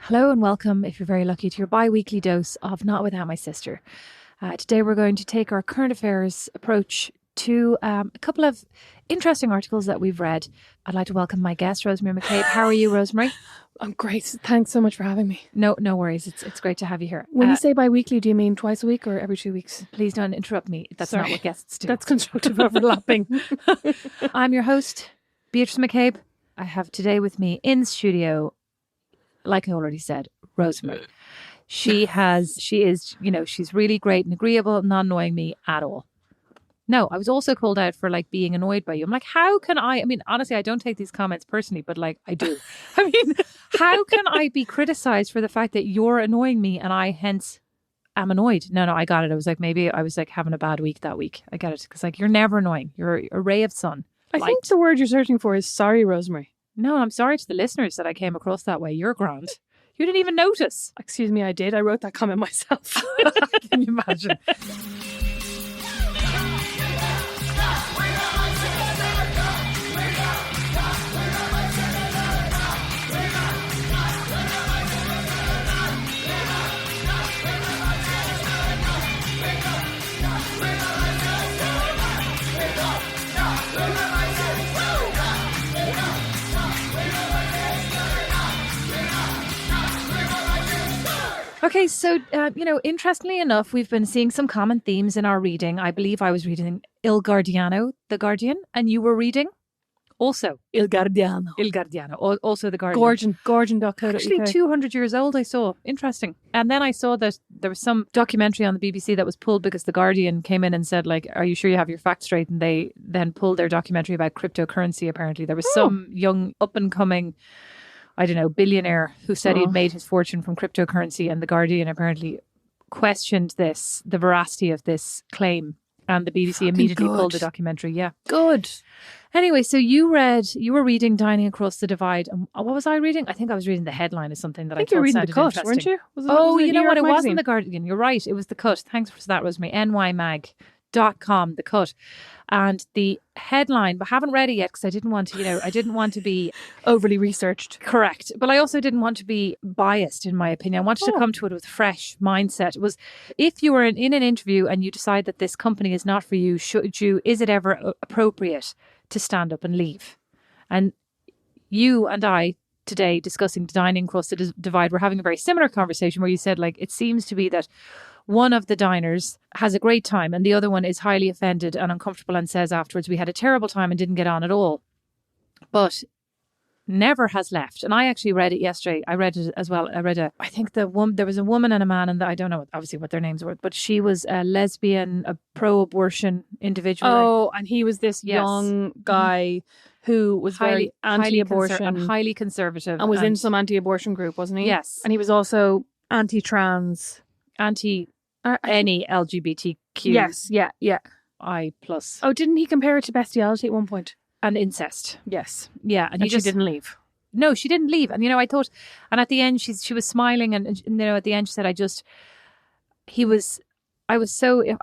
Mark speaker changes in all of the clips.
Speaker 1: Hello and welcome, if you're very lucky, to your bi-weekly dose of Not Without My Sister. Today we're going to take our current affairs approach to a couple of interesting articles that we've read. I'd like to welcome my guest, Rosemary McCabe. How are you, Rosemary?
Speaker 2: I'm great. Thanks so much for having me.
Speaker 1: No worries. It's great to have you here.
Speaker 2: When you say bi-weekly, do you mean twice a week or every 2 weeks?
Speaker 1: Please don't interrupt me. That's
Speaker 2: Sorry.
Speaker 1: not what guests do.
Speaker 2: That's constructive overlapping.
Speaker 1: I'm your host, Beatrice McCabe. I have today with me in studio, like I already said, Rosemary. She's really great and agreeable, not annoying me at all. No, I was also called out for being annoyed by you. I'm like, how can I mean, honestly, I don't take these comments personally, but I do. I mean, how can I be criticized for the fact that you're annoying me and I hence am annoyed? No, I got it. I was like, maybe I was having a bad week that week. I get it. Because you're never annoying. You're a ray of sun.
Speaker 2: I think the word you're searching for is sorry, Rosemary.
Speaker 1: No, I'm sorry to the listeners that I came across that way. You're grand. You didn't even notice.
Speaker 2: Excuse me, I did. I wrote that comment myself.
Speaker 1: Can you imagine? Okay, so, interestingly enough, we've been seeing some common themes in our reading. I believe I was reading Il Guardiano, The Guardian, and you were reading also
Speaker 2: Il Guardiano.
Speaker 1: Also The Guardian.
Speaker 2: Gorgon.co.uk.
Speaker 1: Actually 200 years old, I saw. Interesting. And then I saw that there was some documentary on the BBC that was pulled because The Guardian came in and said, are you sure you have your facts straight? And they then pulled their documentary about cryptocurrency, apparently. There was some young up-and-coming billionaire who said he'd made his fortune from cryptocurrency, and The Guardian apparently questioned the veracity of this claim, and the BBC immediately pulled the documentary. Yeah.
Speaker 2: Good.
Speaker 1: Anyway, so you were reading Dining Across the Divide, and what was I reading? I think I was reading the headline of something that I thought
Speaker 2: you were reading
Speaker 1: sounded
Speaker 2: The Cut,
Speaker 1: interesting.
Speaker 2: weren't you?
Speaker 1: You know what? It wasn't The Guardian. You're right. It was The Cut. Thanks for that, Rosemary. nymag.com, The Cut. And the headline, but I haven't read it yet because I didn't want to be
Speaker 2: overly researched.
Speaker 1: Correct. But I also didn't want to be biased, in my opinion. I wanted to come to it with a fresh mindset. It was, if you were in an interview and you decide that this company is not for you, is it ever appropriate to stand up and leave? And you and I today, discussing Dining Across the Divide, we're having a very similar conversation where you said, it seems to be that one of the diners has a great time and the other one is highly offended and uncomfortable and says afterwards, we had a terrible time and didn't get on at all. But never has left. And I actually read it yesterday. I read it as well. There was a woman and a man, and I don't know obviously what their names were, but she was a lesbian, a pro-abortion individual.
Speaker 2: Oh, and he was this young guy who was very anti-abortion
Speaker 1: and highly conservative.
Speaker 2: And was in some anti-abortion group, wasn't he?
Speaker 1: Yes.
Speaker 2: And he was also anti-trans.
Speaker 1: Any LGBTQ.
Speaker 2: Yes, yeah.
Speaker 1: I plus.
Speaker 2: Oh, didn't he compare it to bestiality at one point?
Speaker 1: And incest.
Speaker 2: Yes.
Speaker 1: Yeah. And
Speaker 2: she didn't leave.
Speaker 1: No, she didn't leave. And, I thought, and at the end, she was smiling. And, at the end, she said, I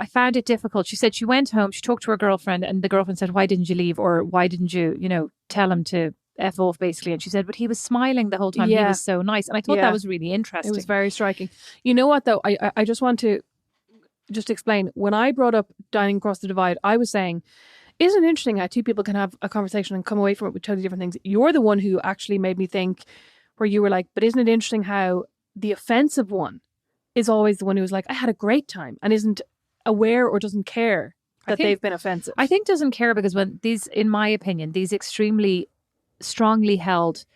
Speaker 1: found it difficult. She said she went home, she talked to her girlfriend, and the girlfriend said, why didn't you leave? Or why didn't you, tell him to F off, basically? And she said, but he was smiling the whole time. Yeah. He was so nice. And I thought that was really interesting.
Speaker 2: It was very striking. You know what, though? I just want to just explain. When I brought up Dining Across the Divide, I was saying, isn't it interesting how two people can have a conversation and come away from it with totally different things? You're the one who actually made me think, where you were like, but isn't it interesting how the offensive one is always the one who's like, I had a great time, and isn't aware or doesn't care that they've been offensive.
Speaker 1: I think doesn't care because when these, in my opinion, these extremely strongly held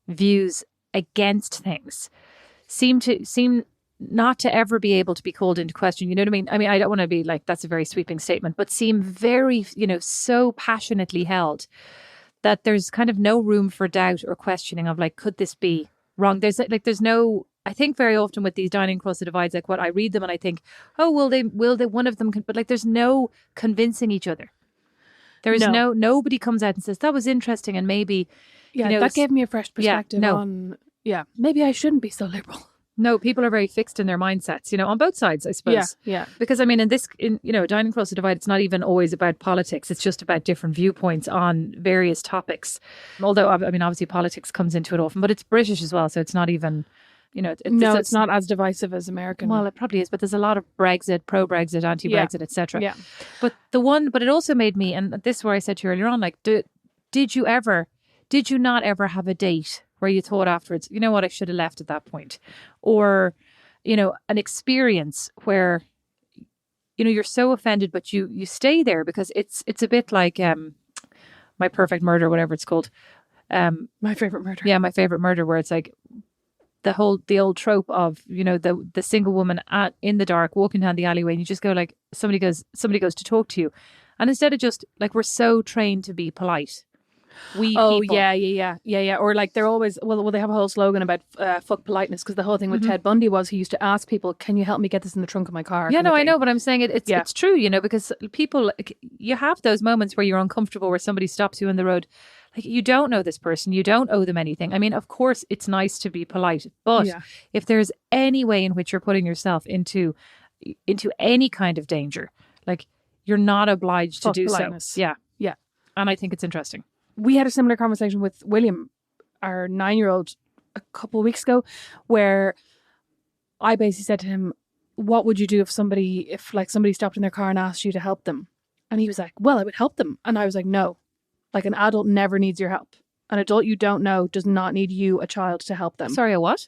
Speaker 1: views against things seem not to ever be able to be called into question. You know what I mean? I mean, I don't want to be that's a very sweeping statement, but seem very, so passionately held that there's kind of no room for doubt or questioning of could this be wrong? There's no, I think very often with these Dining Across the Divides, what I read them and I think, oh, will they, one of them, but there's no convincing each other. There is nobody comes out and says, that was interesting and maybe,
Speaker 2: that gave me a fresh perspective on, maybe I shouldn't be so liberal.
Speaker 1: No, people are very fixed in their mindsets, on both sides, I suppose.
Speaker 2: Yeah.
Speaker 1: Because I mean, Dining Across the Divide, it's not even always about politics. It's just about different viewpoints on various topics. Although, I mean, obviously politics comes into it often, but it's British as well. So it's not even
Speaker 2: No, it's not as divisive as American.
Speaker 1: Well, it probably is, but there's a lot of Brexit, pro-Brexit, anti-Brexit, etc.
Speaker 2: Yeah.
Speaker 1: But it also made me, and this is where I said to you earlier on, like, did you not ever have a date where you thought afterwards, you know what, I should have left at that point? Or, an experience where, you're so offended, but you stay there because it's a bit like My Perfect Murder, whatever it's called.
Speaker 2: My Favorite Murder.
Speaker 1: Yeah, My Favorite Murder, where it's like, the old trope of, the single woman in the dark walking down the alleyway, and you just go like, somebody goes to talk to you. And instead of just like, we're so trained to be polite. People.
Speaker 2: Yeah. Or like they're always, they have a whole slogan about fuck politeness, because the whole thing with Ted Bundy was he used to ask people, can you help me get this in the trunk of my car?
Speaker 1: Yeah, no, I know, but I'm saying it's true, because people, you have those moments where you're uncomfortable, where somebody stops you on the road. Like, you don't know this person, you don't owe them anything. I mean, of course, it's nice to be polite, but if there's any way in which you're putting yourself into any kind of danger, like, you're not obliged to do politeness. So. Yeah.
Speaker 2: Yeah.
Speaker 1: And I think it's interesting.
Speaker 2: We had a similar conversation with William, our 9-year-old, a couple of weeks ago, where I basically said to him, what would you do if somebody stopped in their car and asked you to help them? And he was like, well, I would help them. And I was like, no. Like, an adult never needs your help. An adult you don't know does not need you, a child, to help them.
Speaker 1: Sorry, a what?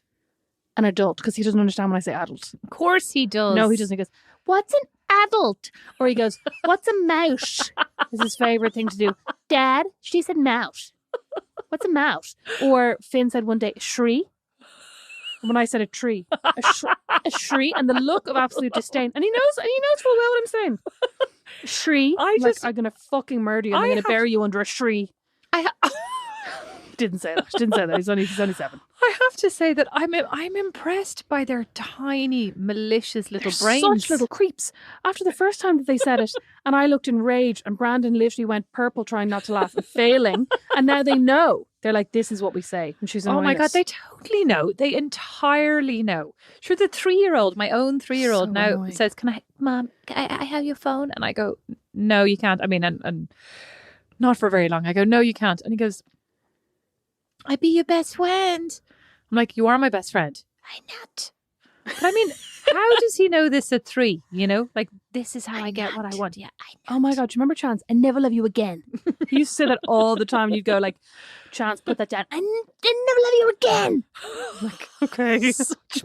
Speaker 2: An adult, because he doesn't understand when I say adult.
Speaker 1: Of course he does.
Speaker 2: No, he doesn't. He goes, what's an adult? Or he goes, what's a mouse? Is his favourite thing to do. Dad, she said mouse. What's a mouse? Or Finn said one day, shree. When I said a tree. A shree. And the look of absolute disdain. And he knows full well what I'm saying. Shree. I'm going to fucking murder you. I'm going to bury you under a shree. Didn't say that. He's only 7.
Speaker 1: I have to say that I'm impressed by their tiny, malicious little brains.
Speaker 2: Such little creeps. After the first time that they said it, and I looked in rage, and Brandon literally went purple trying not to laugh and failing. And now they know. They're like, this is what we say. And she's annoying
Speaker 1: my God,
Speaker 2: us.
Speaker 1: they totally know. They entirely know. Sure, the 3-year-old, my own 3-year-old now annoying. Says, Mom, can I have your phone? And I go, no, you can't. I mean, and not for very long. I go, no, you can't. And he goes, I'd be your best friend. I'm like, you are my best friend. I'm not. But I mean, how does he know this at 3? Like, this is how I get what I want. Yeah,
Speaker 2: oh my God, do you remember Chance? I never love you again. He used to say that all the time. You'd go like, Chance, put that down. I never love you again.
Speaker 1: I'm like, okay.
Speaker 2: Such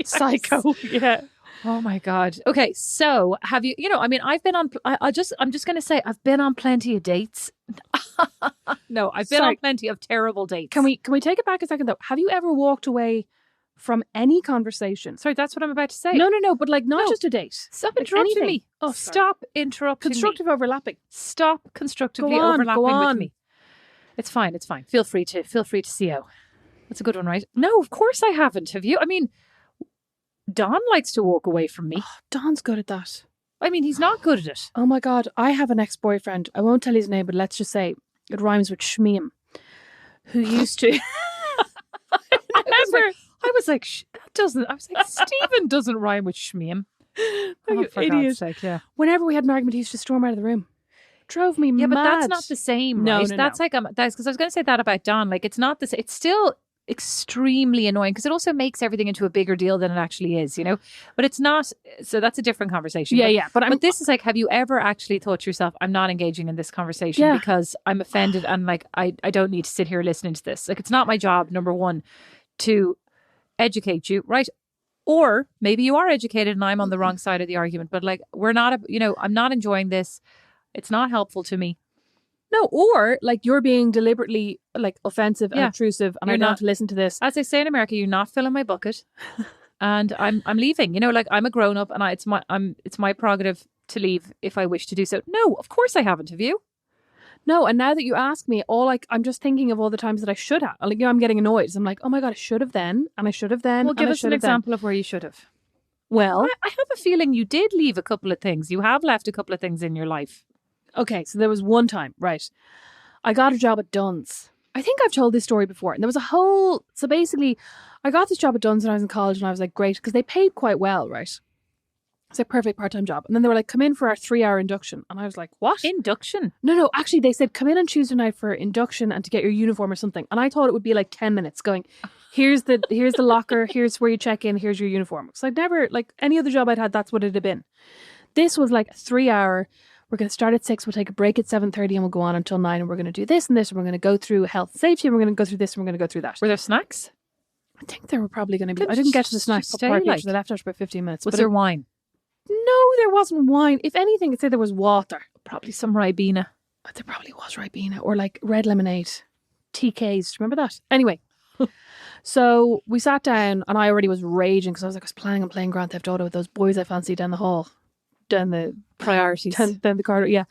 Speaker 2: psycho.
Speaker 1: Yeah. Oh my God. Okay, so have you? I've been on. I'm just going to say I've been on plenty of dates. No, I've been on plenty of terrible dates.
Speaker 2: Can we take it back a second though? Have you ever walked away from any conversation?
Speaker 1: Sorry, that's what I'm about to say.
Speaker 2: No, but like not just a date.
Speaker 1: Stop interrupting me.
Speaker 2: Oh,
Speaker 1: stop interrupting
Speaker 2: Constructive overlapping.
Speaker 1: Stop constructively overlapping with me. It's fine. Feel free to CO. That's a good one, right? No, of course I haven't. Have you? I mean, Don likes to walk away from me.
Speaker 2: Oh, Don's good at that.
Speaker 1: I mean, he's not good at it.
Speaker 2: Oh my God. I have an ex-boyfriend. I won't tell his name, but let's just say it rhymes with Shmeem, who used to...
Speaker 1: I was like, that doesn't... I was like, Stephen doesn't rhyme with Shmeem.
Speaker 2: Oh, you idiot.
Speaker 1: God's sake, yeah.
Speaker 2: Whenever we had an argument, he used to storm out of the room. Drove me mad.
Speaker 1: Yeah, but that's not the same, right? No. That's like... That's because I was going to say that about Don. Like, it's not the same. It's still extremely annoying because it also makes everything into a bigger deal than it actually is, but it's not. So that's a different conversation. But this is like, have you ever actually thought to yourself, I'm not engaging in this conversation because I'm offended and like I don't need to sit here listening to this. Like, it's not my job, number one, to educate you, right? Or maybe you are educated and I'm on the wrong side of the argument, but like, we're not I'm not enjoying this. It's not helpful to me.
Speaker 2: No, or like you're being deliberately like offensive and intrusive, and I don't want to listen to this.
Speaker 1: As they say in America, you're not filling my bucket, and I'm leaving. Like, I'm a grown up, and it's my prerogative to leave if I wish to do so. No, of course I haven't. Have you?
Speaker 2: No, and now that you ask me, I'm just thinking of all the times that I should have. Like, I'm getting annoyed. So I'm like, oh my God, I should have then, and I should have then.
Speaker 1: Well, give us an example of where you should have.
Speaker 2: Well,
Speaker 1: I have a feeling you did leave a couple of things. You have left a couple of things in your life.
Speaker 2: Okay, so there was one time, right? I got a job at Dunn's. I think I've told this story before. And there was so basically, I got this job at Dunn's when I was in college, and I was like, great, because they paid quite well, right? It's a perfect part-time job. And then they were like, come in for our 3-hour induction. And I was like, what?
Speaker 1: Induction?
Speaker 2: No, actually they said, come in on Tuesday night for induction and to get your uniform or something. And I thought it would be like 10 minutes going, here's the locker, here's where you check in, here's your uniform. So I'd never, like any other job I'd had, that's what it'd have been. This was like a 3 hour, we're going to start at 6, we'll take a break at 7:30 and we'll go on until 9 and we're going to do this and this and we're going to go through health and safety and we're going to go through this and we're going to go through that.
Speaker 1: Were there snacks?
Speaker 2: I think there were probably going to be. I didn't get to the snacks part because I left after about 15 minutes.
Speaker 1: Was there wine?
Speaker 2: No, there wasn't wine. If anything, I'd say there was water.
Speaker 1: Probably some Ribena.
Speaker 2: There probably was Ribena or like red lemonade. TKs. Remember that? Anyway. So we sat down and I already was raging because I was planning on playing Grand Theft Auto with those boys I fancied down the hall. Down the
Speaker 1: priorities.
Speaker 2: Down the corridor, yeah.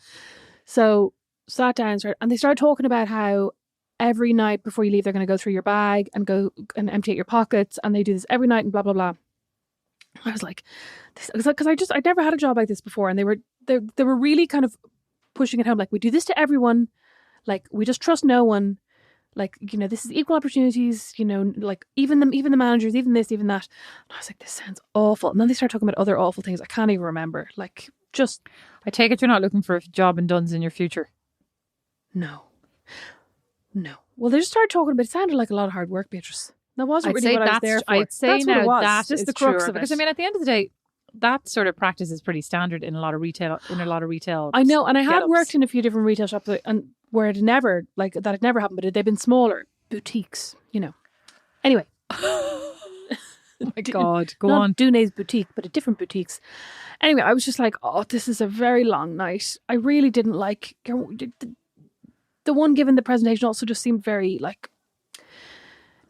Speaker 2: So sat down and they started talking about how every night before you leave, they're going to go through your bag and go and empty out your pockets. And they do this every night and blah, blah, blah. I was like, because I'd never had a job like this before. And they were really kind of pushing it home. Like, we do this to everyone. Like, we just trust no one. Like, you know, this is equal opportunities, you know, like even the managers, even this, even that. And I was like, this sounds awful. And then they start talking about other awful things I can't even remember. Like, just.
Speaker 1: I take it you're not looking for a job in Dunn's in your future.
Speaker 2: No. Well, they just started talking about it. Sounded like a lot of hard work, Beatrice. That wasn't really what I was there for.
Speaker 1: I'd say
Speaker 2: that's
Speaker 1: now
Speaker 2: what it was.
Speaker 1: that
Speaker 2: just
Speaker 1: is
Speaker 2: the crux
Speaker 1: true.
Speaker 2: of it.
Speaker 1: Because I mean, at the end of the day, that sort of practice is pretty standard in a lot of retail.
Speaker 2: I know, and I had
Speaker 1: get-ups.
Speaker 2: worked in a few different retail shops, and where it never had never happened, but they've been smaller boutiques, you know. Anyway.
Speaker 1: Oh my God, go
Speaker 2: Not
Speaker 1: on.
Speaker 2: Dunay's boutique, but at different boutiques. Anyway, I was just like, oh, this is a very long night. I really didn't like the one given the presentation also just seemed very like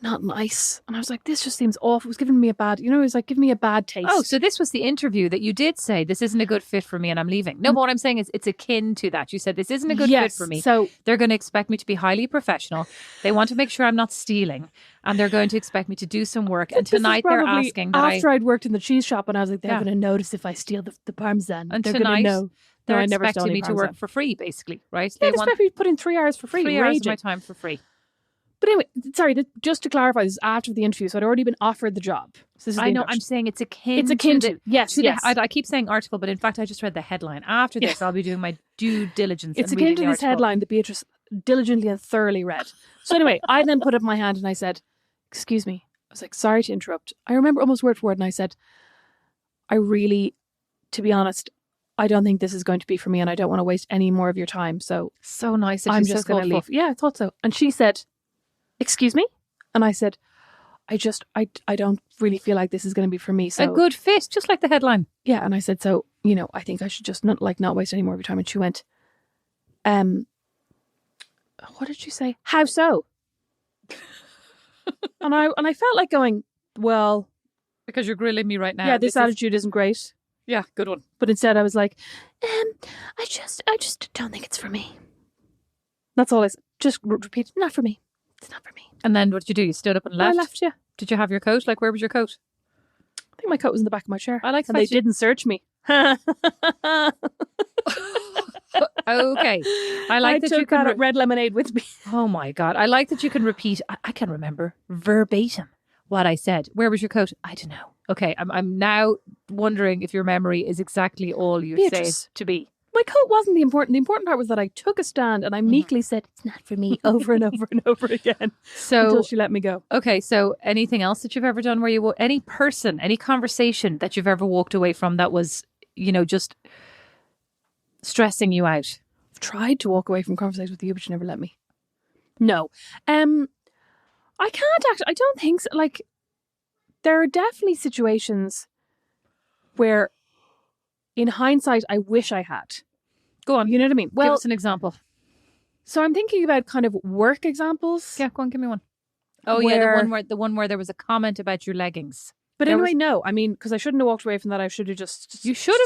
Speaker 2: not nice. And I was like, this just seems awful. It was giving me a bad, you know, it was like giving me a bad taste.
Speaker 1: Oh, so this was the interview that you did say, this isn't a good fit for me and I'm leaving. No, but what I'm saying is it's akin to that. You said, this isn't a good fit for me.
Speaker 2: So
Speaker 1: they're going to expect me to be highly professional. They want to make sure I'm not stealing. And they're going to expect me to do some work. And tonight they're asking that
Speaker 2: after I'd worked in the cheese shop and I was like, they're going to notice if I steal the Parmesan.
Speaker 1: And
Speaker 2: they're
Speaker 1: tonight,
Speaker 2: going to know.
Speaker 1: they're
Speaker 2: I never
Speaker 1: expecting me to
Speaker 2: Parmesan.
Speaker 1: work for free, basically, right?
Speaker 2: Yeah, they expect me to put in 3 hours for free.
Speaker 1: 3 hours of my time for free.
Speaker 2: But anyway, sorry, just to clarify, this is after the interview, so I'd already been offered the job. So this is
Speaker 1: I know, I'm saying it's akin to
Speaker 2: yes.
Speaker 1: I keep saying article, but in fact, I just read the headline. After this, I'll be doing my due diligence.
Speaker 2: It's
Speaker 1: and
Speaker 2: akin
Speaker 1: reading
Speaker 2: to
Speaker 1: the
Speaker 2: this
Speaker 1: article.
Speaker 2: headline that Beatrice diligently and thoroughly read. So anyway, I then put up my hand and I said, excuse me. I was like, sorry to interrupt. I remember almost word for word and I said, I really, to be honest, I don't think this is going to be for me and I don't want to waste any more of your time. So
Speaker 1: nice.
Speaker 2: I'm just going to leave. Yeah, I thought so. And she said, excuse me? And I said, I don't really feel like this is going to be for me. So
Speaker 1: a good fit, just like the headline.
Speaker 2: Yeah. And I said, so, you know, I think I should just not waste any more of your time. And she went, what did she say? How so? and I felt like going, well,
Speaker 1: because you're grilling me right now.
Speaker 2: Yeah, this attitude isn't great.
Speaker 1: Yeah, good one.
Speaker 2: But instead I was like, I just don't think it's for me. That's all I said. Just repeat, not for me. It's not for me.
Speaker 1: And then what did you do? You stood up and left?
Speaker 2: I left, yeah.
Speaker 1: Did you have your coat? Like, where was your coat?
Speaker 2: I think my coat was in the back of my chair.
Speaker 1: I like
Speaker 2: and they didn't search me.
Speaker 1: Okay. I like that
Speaker 2: took
Speaker 1: you can
Speaker 2: that red lemonade with me.
Speaker 1: Oh my God. I like that you can repeat. I can remember verbatim what I said. Where was your coat? I don't know. Okay. I'm now wondering if your memory is exactly all you say it to be.
Speaker 2: My coat wasn't the important. The important part was that I took a stand and I meekly said, it's not for me, over and over and over again.
Speaker 1: So
Speaker 2: until she let me go.
Speaker 1: Okay. So anything else that you've ever done where any person, any conversation that you've ever walked away from that was, you know, just stressing you out?
Speaker 2: I've tried to walk away from conversations with you, but you never let me. No. I can't actually, I don't think so. Like, there are definitely situations where in hindsight, I wish I had.
Speaker 1: Go on.
Speaker 2: You know what I mean? Well,
Speaker 1: give us an example.
Speaker 2: So I'm thinking about kind of work examples.
Speaker 1: Yeah, go on, give me one. Oh, yeah, the one where there was a comment about your leggings.
Speaker 2: But anyway, no. I mean, because I shouldn't have walked away from that. I should have just.
Speaker 1: You should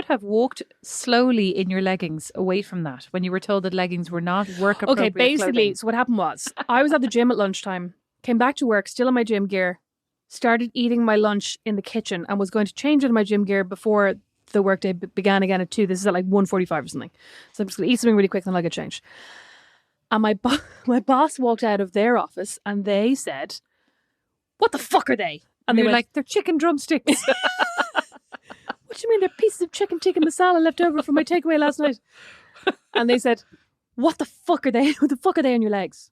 Speaker 1: have walked slowly in your leggings away from that when you were told that leggings were not work appropriate.
Speaker 2: Okay, basically,
Speaker 1: clothing.
Speaker 2: So what happened was I was at the gym at lunchtime, came back to work, still in my gym gear, started eating my lunch in the kitchen, and was going to change into my gym gear before the workday began again at 2. This is at like 1:45 or something. So I'm just going to eat something really quick and then I'll get changed. And my boss walked out of their office and they said, "What the fuck are they?" And they were
Speaker 1: like, "They're chicken drumsticks."
Speaker 2: What do you mean? They're pieces of chicken tikka masala left over from my takeaway last night. And they said, "What the fuck are they? What the fuck are they on your legs?"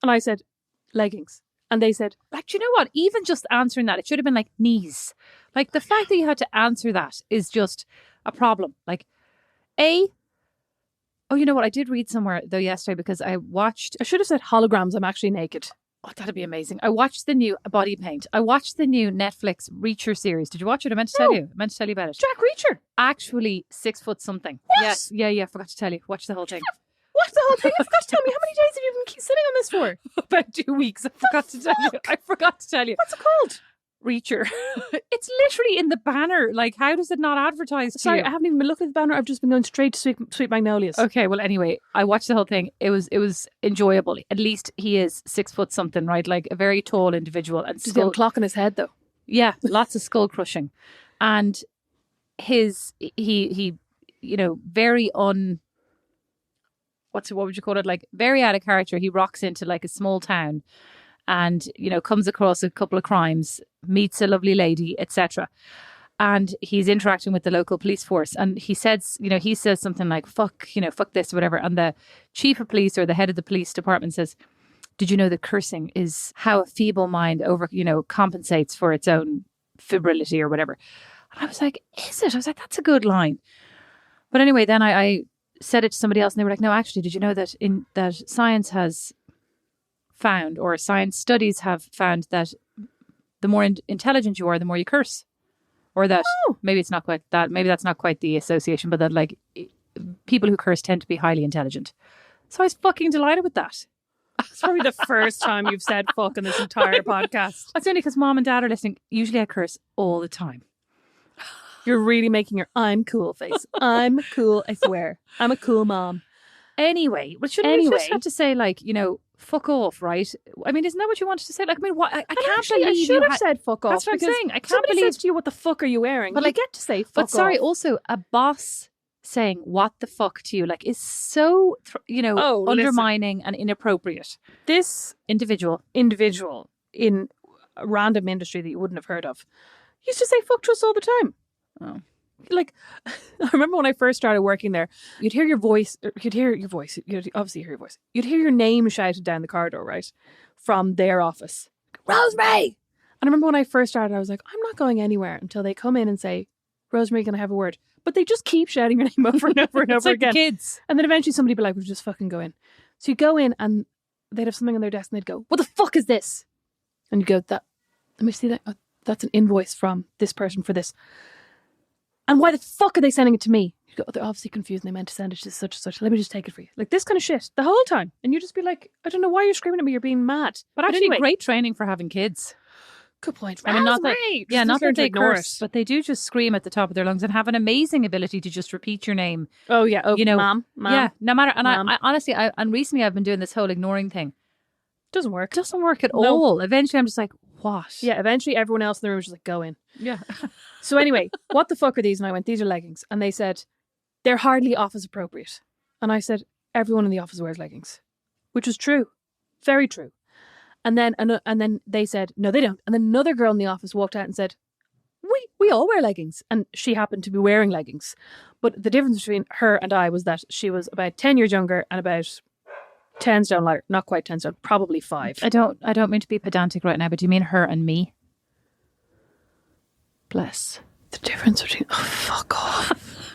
Speaker 2: And I said, "Leggings." And they said,
Speaker 1: Like, do you know what? Even just answering that, it should have been like knees. Like, the fact that you had to answer that is just a problem. Like, oh, you know what? I did read somewhere, though, yesterday, because I
Speaker 2: should have said holograms, I'm actually naked.
Speaker 1: Oh, that'd be amazing. I watched the new Body Paint. I watched the new Netflix Reacher series. Did you watch it? I meant to tell you. I meant to tell you about it.
Speaker 2: Jack Reacher.
Speaker 1: Actually, 6 foot something.
Speaker 2: What?
Speaker 1: Yes. Yeah. Forgot to tell you. Watch the whole thing.
Speaker 2: What the whole thing? You forgot to tell me. How many days have you been sitting on this for?
Speaker 1: About 2 weeks. I forgot to tell you.
Speaker 2: What's it called?
Speaker 1: Reacher. It's literally in the banner. Like, how does it not advertise to
Speaker 2: Sorry,
Speaker 1: you?
Speaker 2: I haven't even been looking at the banner. I've just been going straight to Sweet Magnolias.
Speaker 1: Okay, well, anyway, I watched the whole thing. It was enjoyable. At least he is 6 foot something, right? Like a very tall individual. And
Speaker 2: Does he have a clock in his head, though?
Speaker 1: Yeah, lots of skull crushing. And he very what would you call it? Like, very out of character. He rocks into like a small town and, comes across a couple of crimes, meets a lovely lady, etc. And he's interacting with the local police force. And he says something like, fuck this or whatever. And the chief of police or the head of the police department says, did you know that cursing is how a feeble mind compensates for its own febrility or whatever? And I was like, is it? I was like, that's a good line. But anyway, then I said it to somebody else and they were like, no, actually, did you know that that science has found, or science studies have found, that the more intelligent you are, the more you curse? Or that maybe it's not quite that, maybe that's not quite the association, but that like people who curse tend to be highly intelligent. So I was fucking delighted with that.
Speaker 2: It's probably the first time you've said fuck in this entire podcast.
Speaker 1: That's only because mom and dad are listening. Usually I curse all the time.
Speaker 2: You're really making your I'm cool face. I'm cool, I swear. I'm a cool mom.
Speaker 1: Anyway, but shouldn't you just have to say, like, fuck off, right? I mean, isn't that what you wanted to say? Like, I mean, what? I can't believe
Speaker 2: I should have said fuck off.
Speaker 1: That's what I'm saying. I can't
Speaker 2: somebody
Speaker 1: believe
Speaker 2: says to you, what the fuck are you wearing?
Speaker 1: But
Speaker 2: you
Speaker 1: like,
Speaker 2: get to say fuck
Speaker 1: but
Speaker 2: off.
Speaker 1: sorry, also a boss saying what the fuck to you, like, is so undermining and inappropriate.
Speaker 2: This individual in a random industry that you wouldn't have heard of used to say fuck to us all the time.
Speaker 1: Oh.
Speaker 2: Like, I remember when I first started working there, you'd hear your voice, you'd obviously hear your voice. You'd hear your name shouted down the corridor, right? From their office. Rosemary! And I remember when I first started, I was like, I'm not going anywhere until they come in and say, Rosemary, can I have a word? But they just keep shouting your name over and over and
Speaker 1: It's
Speaker 2: over
Speaker 1: like
Speaker 2: again.
Speaker 1: The kids.
Speaker 2: And then eventually somebody would be like, we'll just fucking go in. So you go in and they'd have something on their desk and they'd go, what the fuck is this? And you go, let me see that. Oh, that's an invoice from this person for this. And why the fuck are they sending it to me? You go, they're obviously confused and they meant to send it to such and such. Let me just take it for you. Like, this kind of shit the whole time. And you just be like, I don't know why you're screaming at me. You're being mad.
Speaker 1: But actually, anyway, great training for having kids.
Speaker 2: Good point.
Speaker 1: I mean, not that they curse, but they do just scream at the top of their lungs and have an amazing ability to just repeat your name.
Speaker 2: Oh yeah, mom.
Speaker 1: Yeah, no matter. And I honestly, and recently I've been doing this whole ignoring thing.
Speaker 2: Doesn't work.
Speaker 1: Doesn't work at all. Eventually, I'm just like, what?
Speaker 2: Yeah. Eventually, everyone else in the room is just like, go in.
Speaker 1: Yeah.
Speaker 2: So anyway, what the fuck are these? And I went, these are leggings. And they said, they're hardly office appropriate. And I said, everyone in the office wears leggings, which was true, very true. And then they said, no, they don't. And then another girl in the office walked out and said, we all wear leggings. And she happened to be wearing leggings. But the difference between her and I was that she was about 10 years younger and about 10 stone lighter. Not quite 10 stone, probably 5.
Speaker 1: I don't mean to be pedantic right now, but do you mean her and me? Bless.
Speaker 2: The difference between... Oh, fuck off.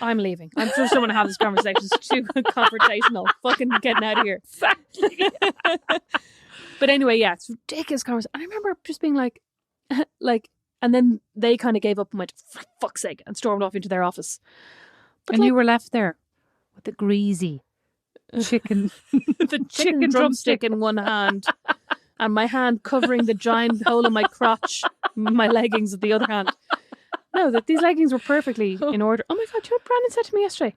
Speaker 2: I'm leaving. I just don't want to have this conversation. It's too confrontational. Fucking getting out of here.
Speaker 1: Exactly.
Speaker 2: But anyway, yeah, it's ridiculous conversation. And I remember just being like, and then they kind of gave up and went, for fuck's sake, and stormed off into their office.
Speaker 1: But you were left there with the greasy chicken,
Speaker 2: the chicken drumstick in one hand, and my hand covering the giant hole in my crotch, my leggings with the other hand. No, that these leggings were perfectly in order. Oh my God, do you know what Brandon said to me yesterday?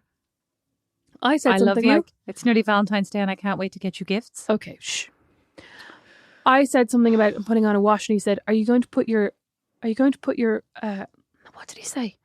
Speaker 2: I said something
Speaker 1: love you.
Speaker 2: Like,
Speaker 1: it's nearly Valentine's Day and I can't wait to get you gifts.
Speaker 2: Okay, shh. I said something about putting on a wash and he said, are you going to put your, what did he say?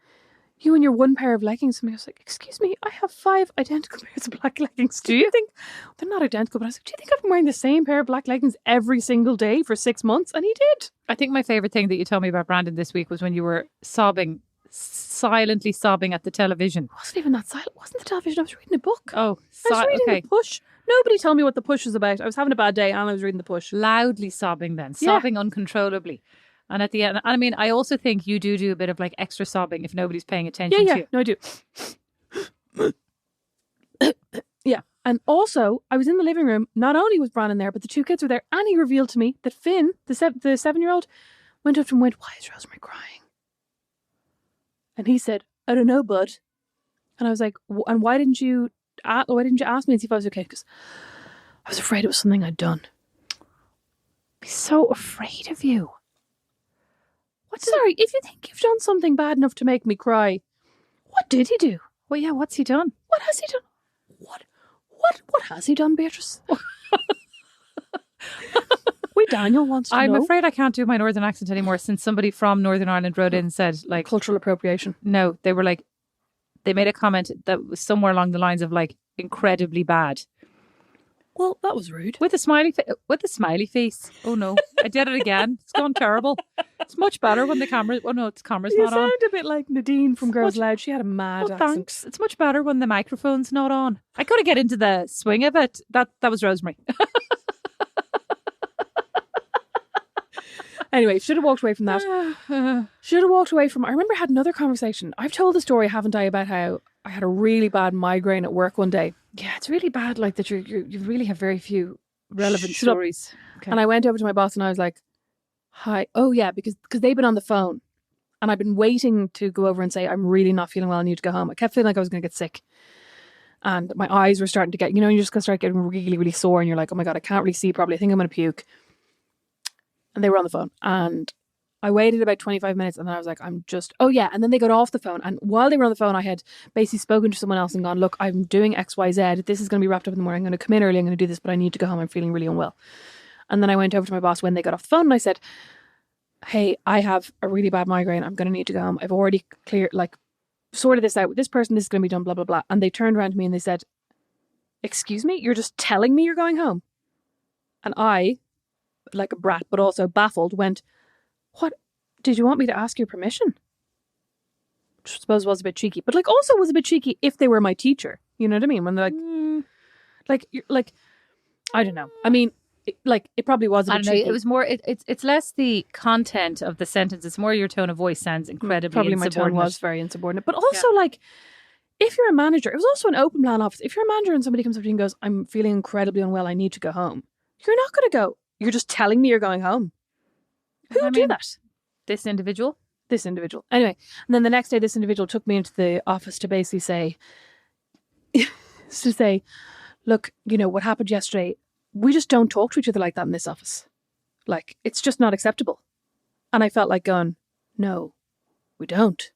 Speaker 2: You and your one pair of leggings. And I was like, excuse me, I have 5 identical pairs of black leggings. Do you think they're not identical? But I was like, do you think I've been wearing the same pair of black leggings every single day for 6 months? And he did.
Speaker 1: I think my favorite thing that you told me about Brandon this week was when you were sobbing silently sobbing at the television.
Speaker 2: It wasn't even that silent. It wasn't the television. I was reading a book.
Speaker 1: Oh,
Speaker 2: I was reading
Speaker 1: okay.
Speaker 2: The Push. Nobody told me what The Push was about. I was having a bad day and I was reading The Push.
Speaker 1: Loudly sobbing then.
Speaker 2: Yeah.
Speaker 1: Sobbing uncontrollably. And at the end, I mean, I also think you do a bit of like extra sobbing if nobody's paying attention to you.
Speaker 2: No, I do. Yeah. And also, I was in the living room. Not only was Brandon there, but the 2 kids were there. And he revealed to me that Finn, the 7-year-old, went up to him and went, "Why is Rosemary crying?" And he said, "I don't know, bud." And I was like, "And why didn't you ask me and see if I was okay?" Because I was afraid it was something I'd done.
Speaker 1: Be so afraid of you.
Speaker 2: Sorry, if you think you've done something bad enough to make me cry, what did he do?
Speaker 1: Well, yeah, what's he done?
Speaker 2: What has he done? What has he done, Beatrice? Daniel wants to know.
Speaker 1: I'm afraid I can't do my Northern accent anymore since somebody from Northern Ireland wrote in and said, like...
Speaker 2: Cultural appropriation.
Speaker 1: No, they were like... They made a comment that was somewhere along the lines of, like, incredibly bad.
Speaker 2: Well, that was rude.
Speaker 1: With a smiley face. Oh, no. I did it again. It's gone terrible. It's much better when the camera... Oh, no, the camera's not on.
Speaker 2: You sound a bit like Nadine from Girls Loud. She had a mad accent.
Speaker 1: Thanks. It's much better when the microphone's not on. I got to get into the swing of it. That was Rosemary.
Speaker 2: Anyway, should have walked away from that. I remember I had another conversation. I've told the story, haven't I, about how I had a really bad migraine at work one day.
Speaker 1: Yeah, it's really bad, like that you really have very few relevant stories.
Speaker 2: Okay. And I went over to my boss and I was like, "Hi." Oh, yeah, because they've been on the phone. And I've been waiting to go over and say, "I'm really not feeling well, I need to go home." I kept feeling like I was going to get sick. And my eyes were starting to get, you're just going to start getting really, really sore. And you're like, "Oh my God, I can't really see properly. I think I'm going to puke." And they were on the phone. And I waited about 25 minutes and then I was like, oh yeah. And then they got off the phone. And while they were on the phone, I had basically spoken to someone else and gone, "Look, I'm doing XYZ. This is going to be wrapped up in the morning. I'm going to come in early. I'm going to do this, but I need to go home. I'm feeling really unwell." And then I went over to my boss when they got off the phone and I said, "Hey, I have a really bad migraine. I'm going to need to go home. I've already sorted this out with this person. This is going to be done, blah, blah, blah." And they turned around to me and they said, "Excuse me? You're just telling me you're going home?" And I, like a brat, but also baffled, went, "What? Did you want me to ask your permission?" Which I suppose was a bit cheeky, but also was a bit cheeky if they were my teacher. You know what I mean? When they're I don't know. I mean, it probably was a bit cheeky.
Speaker 1: It was more, it's less the content of the sentence. It's more your tone of voice sounds incredibly
Speaker 2: probably
Speaker 1: insubordinate.
Speaker 2: My tone was very insubordinate. But also if you're a manager, it was also an open plan office. If you're a manager and somebody comes up to you and goes, "I'm feeling incredibly unwell, I need to go home," you're not going to go, "You're just telling me you're going home." Who would do that?
Speaker 1: This individual.
Speaker 2: Anyway, and then the next day, this individual took me into the office to basically say, "Look, what happened yesterday, we just don't talk to each other like that in this office. Like, it's just not acceptable." And I felt like going, "No, we don't.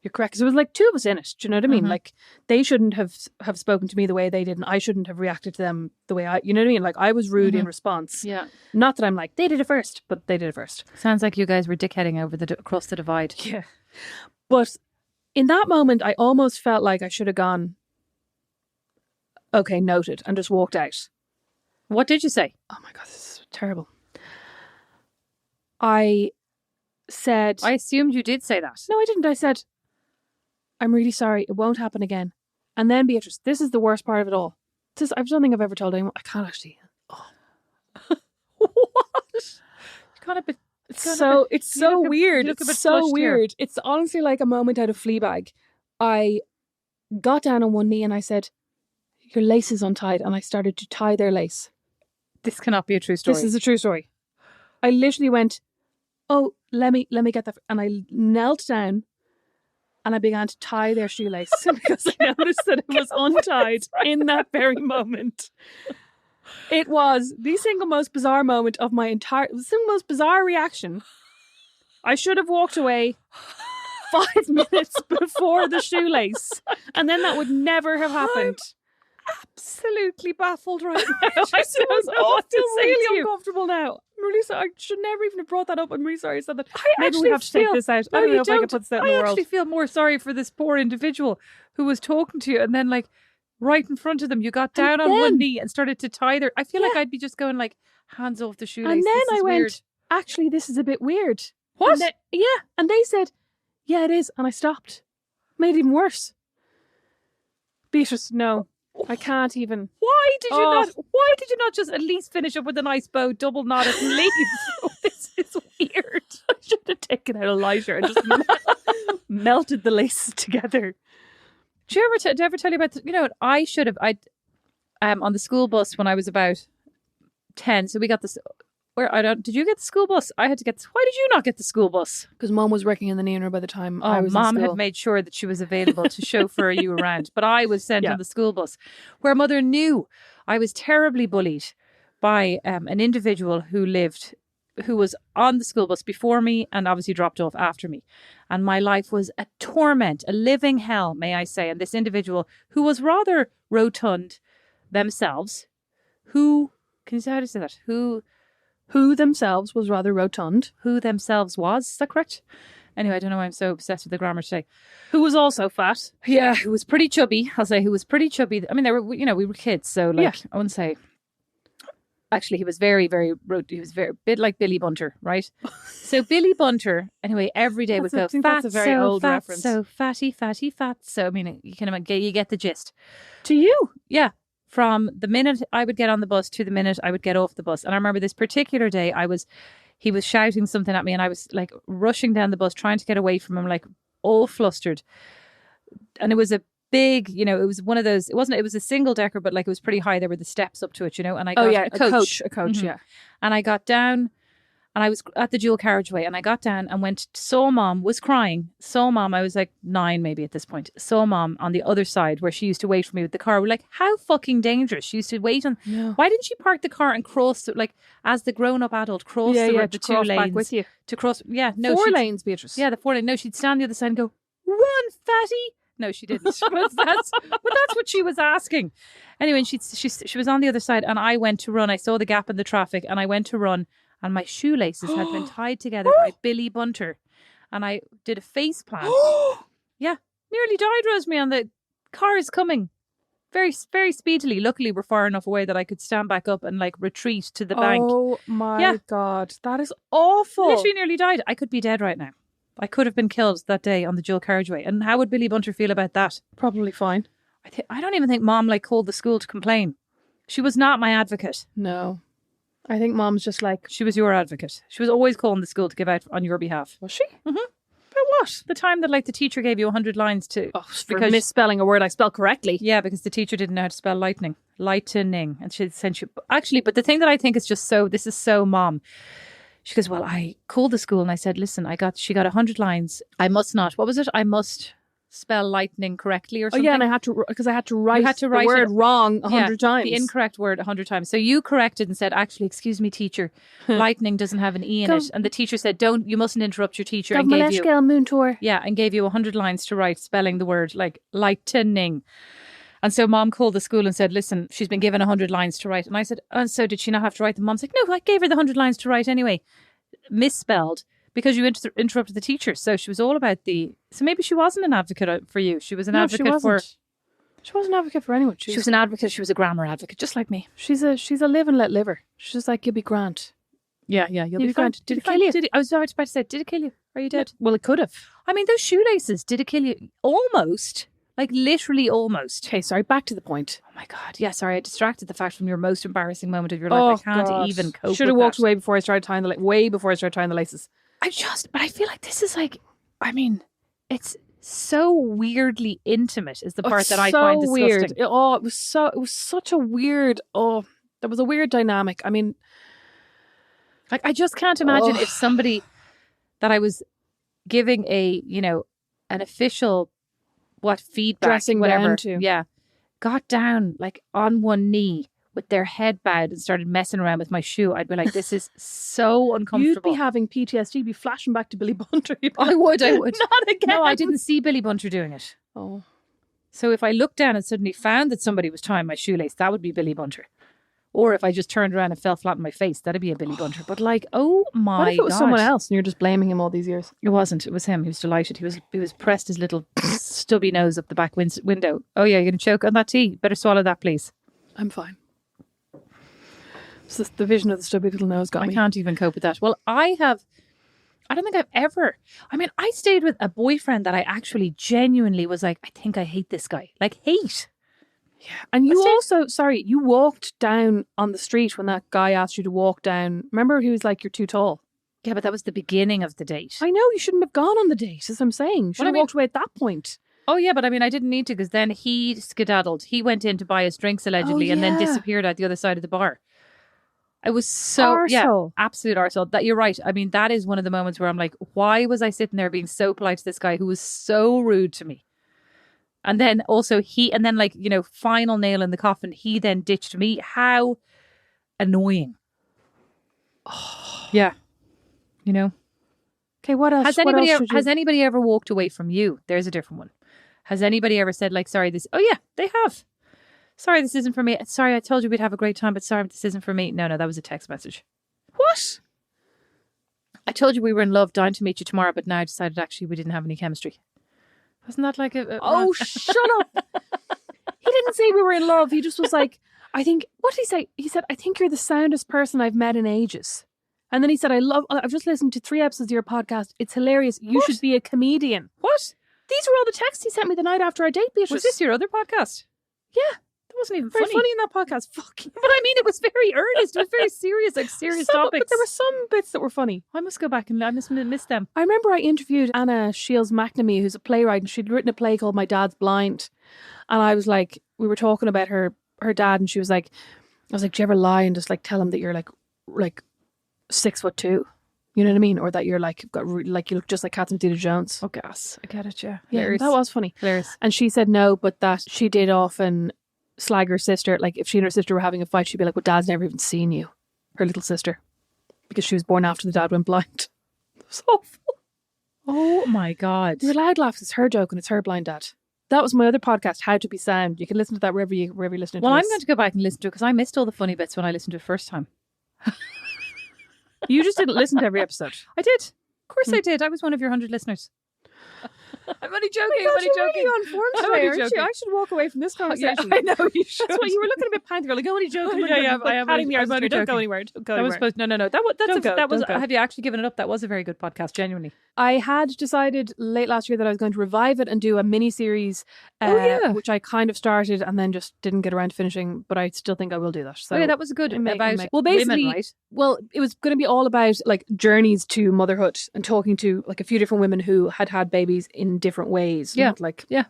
Speaker 2: You're correct." Because there was 2 of us in it. Do you know what I mean?
Speaker 1: Mm-hmm.
Speaker 2: They shouldn't have spoken to me the way they did, and I shouldn't have reacted to them the way you know what I mean? I was rude in response.
Speaker 1: Yeah.
Speaker 2: Not that I'm like, they did it first, but they did it first.
Speaker 1: Sounds like you guys were dickheading across the divide.
Speaker 2: Yeah. But in that moment, I almost felt like I should have gone, "Okay, noted," and just walked out.
Speaker 1: What did you say?
Speaker 2: Oh my God, this is terrible. I said...
Speaker 1: I assumed you did say that.
Speaker 2: No, I didn't. I said, "I'm really sorry. It won't happen again." And then, Beatrice, this is the worst part of it all. I don't think I've ever told anyone. I can't actually... Oh.
Speaker 1: What? It's
Speaker 2: so weird. It's so weird. It's honestly like a moment out of Fleabag. I got down on one knee and I said, "Your lace is untied," and I started to tie their lace.
Speaker 1: This cannot be a true story.
Speaker 2: This is a true story. I literally went, "Oh, let me get that," and I knelt down and I began to tie their shoelace because I noticed that it was untied in that very moment. It was the single most bizarre moment of my the single most bizarre reaction. I should have walked away 5 minutes before the shoelace, and then that would never have happened.
Speaker 1: Absolutely baffled right now.
Speaker 2: I don't know what to say. Really uncomfortable now. I'm really sorry. I should never even have brought that up. I'm really sorry I said that. Maybe we have to take this out. I don't know if I can put this out in the world.
Speaker 1: I actually feel more sorry for this poor individual who was talking to you and then right in front of them you got down on one knee and started to tie their... I feel like I'd be just going hands off the shoelace.
Speaker 2: And then I went,
Speaker 1: weird.
Speaker 2: "Actually, this is a bit weird."
Speaker 1: What?
Speaker 2: And they said, Yeah, it is. And I stopped. Made it even worse. Beatrice, no. I can't even.
Speaker 1: Why did you not just at least finish up with a nice bow, double knot it and leave? This is weird.
Speaker 2: I should have taken out a lighter and just melted the laces together.
Speaker 1: Did I ever tell you about, I should have, on the school bus when I was about 10. So we got this, did you get the school bus? I had to get, why did you not get the school bus?
Speaker 2: Because Mom was working in the Neener by the time I was in
Speaker 1: Mom
Speaker 2: school.
Speaker 1: had made sure that she was available to chauffeur you around. But I was sent on the school bus, where Mother knew I was terribly bullied by an individual who was on the school bus before me and obviously dropped off after me. And my life was a torment, a living hell, may I say. And this individual, who was rather rotund themselves, how do you say that?
Speaker 2: Who themselves was rather rotund.
Speaker 1: Who themselves was. Is that correct? Anyway, I don't know why I'm so obsessed with the grammar today.
Speaker 2: Who was also fat.
Speaker 1: Yeah, who was pretty chubby. I'll say who was pretty chubby. I mean, we were kids, so I wouldn't say. Actually, he was very, very, he was very bit like Billy Bunter, right? So Billy Bunter, anyway, every day would go, fat,
Speaker 2: that's a very old
Speaker 1: fat,
Speaker 2: reference.
Speaker 1: so fatty, fatty, fat. So, I mean, you get the gist.
Speaker 2: To you?
Speaker 1: Yeah. From the minute I would get on the bus to the minute I would get off the bus. And I remember this particular day, he was shouting something at me and I was like rushing down the bus, trying to get away from him, like all flustered. And it was a big, it was one of those, it was a single decker, but like it was pretty high. There were the steps up to it, and I got
Speaker 2: a coach,
Speaker 1: mm-hmm.
Speaker 2: yeah.
Speaker 1: And I got down and I was at the dual carriageway and I got down and saw Mom, was crying, saw Mom, I was like 9 maybe at this point, saw Mom on the other side where she used to wait for me with the car. We're like, how fucking dangerous. She used to wait on, why didn't she park the car and cross, like as the grown-up adult, cross the 2 lanes.
Speaker 2: Back with you.
Speaker 1: To cross, no.
Speaker 2: 4 lanes, Beatrice.
Speaker 1: Yeah, the 4 lanes. No, she'd stand on the other side and go, run, fatty. No, she didn't. But that's what she was asking. Anyway, she was on the other side and I went to run. I saw the gap in the traffic and I went to run and my shoelaces had been tied together by Billy Bunter. And I did a face plant. Yeah, nearly died, Rosemary, and the car is coming very, very speedily. Luckily, we're far enough away that I could stand back up and like retreat to the bank.
Speaker 2: Oh my God, that is awful.
Speaker 1: Literally nearly died. I could be dead right now. I could have been killed that day on the dual carriageway. And how would Billy Bunter feel about that?
Speaker 2: Probably fine.
Speaker 1: I don't even think Mom called the school to complain. She was not my advocate.
Speaker 2: No. I think Mom's just like...
Speaker 1: She was your advocate. She was always calling the school to give out on your behalf.
Speaker 2: Was she?
Speaker 1: Mm-hmm. About what? The time that the teacher gave you 100 lines to...
Speaker 2: Oh, for misspelling a word I spelled correctly.
Speaker 1: Yeah, because the teacher didn't know how to spell lightning. Lightening. And she sent you... Actually, but the thing that I think is just this is so Mom. She goes, well, I called the school and I said, listen, she got 100 lines. I must not. What was it? I must spell lightning correctly or something.
Speaker 2: Oh yeah, and I had to write the word wrong 100 times.
Speaker 1: The incorrect word 100 times. So you corrected and said, actually, excuse me, teacher, lightning doesn't have an E in it. And the teacher said, you mustn't interrupt your teacher. And gave you, and gave you 100 lines to write, spelling the word like lightening. And so Mom called the school and said, listen, she's been given 100 lines to write. And I said, and so did she not have to write them? Mom's like, no, I gave her the 100 lines to write anyway. Misspelled because you interrupted the teacher. So she was all about so maybe she wasn't an advocate for you. She was an advocate for...
Speaker 2: She wasn't an advocate for anyone.
Speaker 1: She was an advocate. She was a grammar advocate, just like me.
Speaker 2: She's a live and let live her. She's just like, you'll be grand.
Speaker 1: Yeah, you'll be grand. Did it kill you? I was about to say, did it kill you? Are you dead?
Speaker 2: Well, it could have.
Speaker 1: I mean, those shoelaces, did it kill you? Almost. Like literally almost.
Speaker 2: Okay, sorry, back to the point.
Speaker 1: Oh my God. Yeah, sorry, I distracted the fact from your most embarrassing moment of your life. I can't even cope with
Speaker 2: Should have walked away before I started tying the laces. But
Speaker 1: I feel like this is it's so weirdly intimate is the part that I find disgusting.
Speaker 2: Weird. It was such a weird, there was a weird dynamic. I mean,
Speaker 1: like I just can't imagine if somebody that I was giving an official feedback,
Speaker 2: dressing
Speaker 1: whatever,
Speaker 2: down to,
Speaker 1: got down like on one knee with their head bowed and started messing around with my shoe, I'd be like, this is so uncomfortable.
Speaker 2: You'd be having PTSD, be flashing back to Billy Bunter.
Speaker 1: I would.
Speaker 2: Not again.
Speaker 1: No, I didn't see Billy Bunter doing it.
Speaker 2: Oh.
Speaker 1: So if I looked down and suddenly found that somebody was tying my shoelace, that would be Billy Bunter. Or if I just turned around and fell flat on my face, that'd be a Billy Bunter. But oh my God.
Speaker 2: What if it was someone else and you're just blaming him all these years?
Speaker 1: It wasn't. It was him. He was delighted. He was pressed his little stubby nose up the back window. Oh yeah, you're going to choke on that tea? Better swallow that, please.
Speaker 2: I'm fine. So the vision of the stubby little nose got me.
Speaker 1: I can't even cope with that. Well, I I don't think I've ever. I mean, I stayed with a boyfriend that I actually genuinely was like, I think I hate this guy. Like, hate.
Speaker 2: Yeah. And you you walked down on the street when that guy asked you to walk down. Remember, he was like, you're too tall.
Speaker 1: Yeah, but that was the beginning of the date.
Speaker 2: I know, you shouldn't have gone on the date, as I'm saying. You should have walked away at that point.
Speaker 1: Oh, yeah, but I mean, I didn't need to because then he skedaddled. He went in to buy us drinks allegedly and then disappeared out the other side of the bar. I was so, absolute arsehole. That, you're right. I mean, that is one of the moments where I'm like, why was I sitting there being so polite to this guy who was so rude to me? And then also like, you know, final nail in the coffin, he then ditched me. How annoying.
Speaker 2: Oh. Yeah.
Speaker 1: You know?
Speaker 2: Okay, what else?
Speaker 1: Has anybody ever walked away from you? There's a different one. Has anybody ever said like, sorry, this, oh yeah, they have. Sorry, this isn't for me. Sorry, I told you we'd have a great time, but sorry, this isn't for me. No, that was a text message.
Speaker 2: What?
Speaker 1: I told you we were in love, dying to meet you tomorrow, but now I decided actually we didn't have any chemistry. Wasn't that like a
Speaker 2: oh, shut up. He didn't say we were in love. He just was like, I think, what did he say? He said, I think you're the soundest person I've met in ages. And then he said, I've just listened to 3 episodes of your podcast. It's hilarious. You should be a comedian.
Speaker 1: What?
Speaker 2: These were all the texts he sent me the night after our date, Beatrice.
Speaker 1: Was this your other podcast?
Speaker 2: Yeah.
Speaker 1: Wasn't even
Speaker 2: very funny in that podcast. Fucking.
Speaker 1: But I mean, it was very earnest. It was very serious, like serious topics.
Speaker 2: But there were some bits that were funny.
Speaker 1: I must go back and I must miss them.
Speaker 2: I remember I interviewed Anna Shields McNamee, who's a playwright, and she'd written a play called My Dad's Blind. And I was like, we were talking about her dad, and she was like, I was like, do you ever lie and just like tell him that you're like 6'2"? You know what I mean? Or that you're like you look just like Catherine Zeta-Jones.
Speaker 1: Oh, gas. I get it, yeah.
Speaker 2: Yeah, that was funny.
Speaker 1: Hilarious.
Speaker 2: And she said no, but that she did often slag her sister. Like if she and her sister were having a fight, she'd be like, well, Dad's never even seen you. Her little sister. Because she was born after the dad went blind. It was awful.
Speaker 1: Oh my God.
Speaker 2: You're allowed laughs. It's her joke and it's her blind dad. That was my other podcast, How to Be Sound. You can listen to that wherever you listen to it.
Speaker 1: Well, I'm going to go back and listen to it because I missed all the funny bits when I listened to it first time.
Speaker 2: You just didn't listen to every episode.
Speaker 1: I did. Of course I did. I was one of your 100 listeners. I'm only joking.
Speaker 2: Oh God, you're really on form today, aren't you? I should walk away from this conversation.
Speaker 1: I know you should.
Speaker 2: That's what you were looking a bit panty. Like, only joking.
Speaker 1: Yeah, I am.
Speaker 2: Patting me arms. Don't go anywhere. Don't go anywhere.
Speaker 1: No. That was. Have you actually given it up? That was a very good podcast. Genuinely.
Speaker 2: I had decided late last year that I was going to revive it and do a mini series, which I kind of started and then just didn't get around to finishing. But I still think I will do that. So
Speaker 1: that was good.
Speaker 2: Well, basically,
Speaker 1: women, right?
Speaker 2: Well, it was going to be all about like journeys to motherhood and talking to like a few different women who had babies in different ways.
Speaker 1: Yeah.
Speaker 2: Not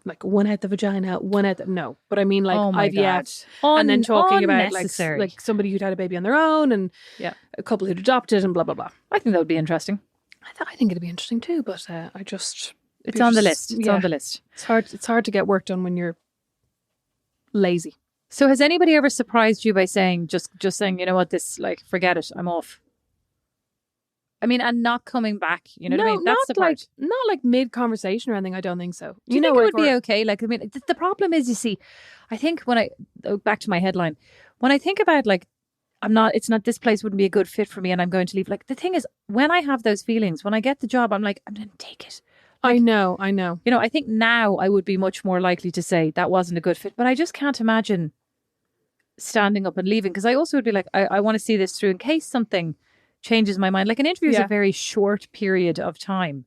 Speaker 2: like one out the vagina, one out the, no. But I mean like IVF.
Speaker 1: God.
Speaker 2: And then talking about like somebody who'd had a baby on their own and a couple who'd adopted and blah, blah, blah.
Speaker 1: I think that would be interesting.
Speaker 2: I think it'd be interesting too, but
Speaker 1: it's on the list. It's on the list.
Speaker 2: It's hard to get work done when you're lazy.
Speaker 1: So has anybody ever surprised you by saying, just saying, you know what, this, like, forget it, I'm off? I mean, and not coming back, you know what I mean? That's the part.
Speaker 2: Not like mid-conversation or anything, I don't think so.
Speaker 1: Do you think it would be okay? Like, I mean, the problem is, you see, I think back to my headline, when I think about like, this place wouldn't be a good fit for me and I'm going to leave. Like, the thing is, when I have those feelings, when I get the job, I'm like, I'm going to take it. Like,
Speaker 2: I know.
Speaker 1: You know, I think now I would be much more likely to say that wasn't a good fit, but I just can't imagine standing up and leaving because I also would be like, I want to see this through in case something changes my mind. Like an interview is a very short period of time